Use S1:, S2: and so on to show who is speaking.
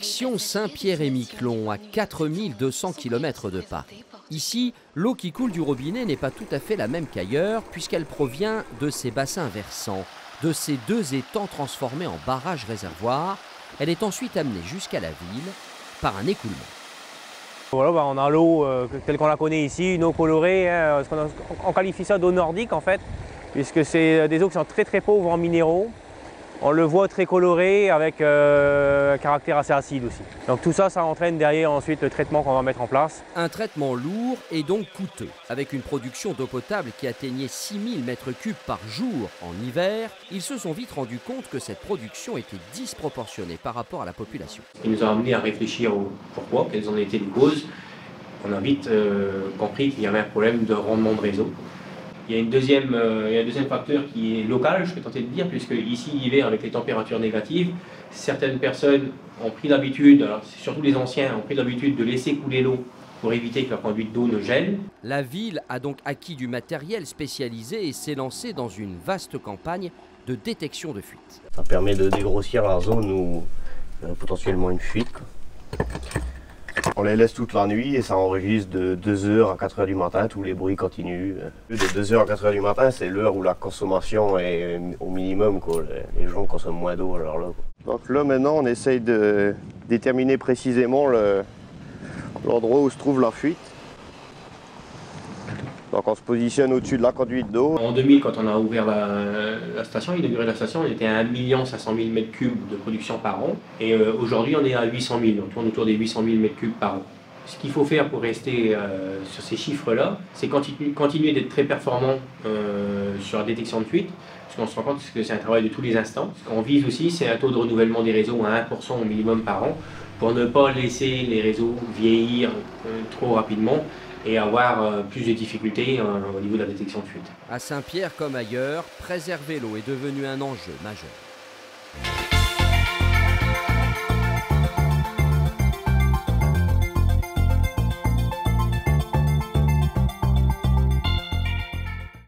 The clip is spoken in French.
S1: Direction Saint-Pierre-et-Miquelon, à 4200 km de Paris. Ici, l'eau qui coule du robinet n'est pas tout à fait la même qu'ailleurs, puisqu'elle provient de ces bassins versants, de ces deux étangs transformés en barrages réservoirs. Elle est ensuite amenée jusqu'à la ville par un écoulement.
S2: Voilà, on a l'eau telle qu'on la connaît ici, une eau colorée, hein, on qualifie ça d'eau nordique en fait, puisque c'est des eaux qui sont très pauvres en minéraux. On le voit très coloré avec un caractère assez acide aussi. Donc tout ça, ça entraîne derrière ensuite le traitement qu'on va mettre en place.
S1: Un traitement lourd et donc coûteux. Avec une production d'eau potable qui atteignait 6000 m3 par jour en hiver, ils se sont vite rendus compte que cette production était disproportionnée par rapport à la population.
S3: Il nous a amené à réfléchir au pourquoi, quelles en étaient les causes. On a vite compris qu'il y avait un problème de rendement de réseau. Il y a un deuxième facteur qui est local, je peux tenter de dire, puisque ici, l'hiver, avec les températures négatives, certaines personnes ont pris l'habitude, surtout les anciens, ont pris l'habitude de laisser couler l'eau pour éviter que la conduite d'eau ne gèle.
S1: La ville a donc acquis du matériel spécialisé et s'est lancée dans une vaste campagne de détection de fuite.
S4: Ça permet de dégrossir la zone où il y a potentiellement une fuite. On les laisse toute la nuit et ça enregistre de 2h à 4h du matin, tous les bruits continuent. De 2h à 4h du matin, c'est l'heure où la consommation est au minimum, quoi. Les gens consomment moins d'eau alors là. Donc là maintenant on essaye de déterminer précisément l'endroit où se trouve la fuite. Donc on se positionne au-dessus de la conduite d'eau.
S3: En 2000, quand on a ouvert la station, inauguré la station, on était à 1 500 000 m3 de production par an. Et aujourd'hui, on est à 800 000, on tourne autour des 800 000 m3 par an. Ce qu'il faut faire pour rester sur ces chiffres-là, c'est continuer d'être très performant sur la détection de fuite, parce qu'on se rend compte que c'est un travail de tous les instants. Ce qu'on vise aussi, c'est un taux de renouvellement des réseaux à 1% au minimum par an, pour ne pas laisser les réseaux vieillir trop rapidement et avoir plus de difficultés au niveau de la détection de fuite.
S1: À Saint-Pierre comme ailleurs, préserver l'eau est devenu un enjeu majeur.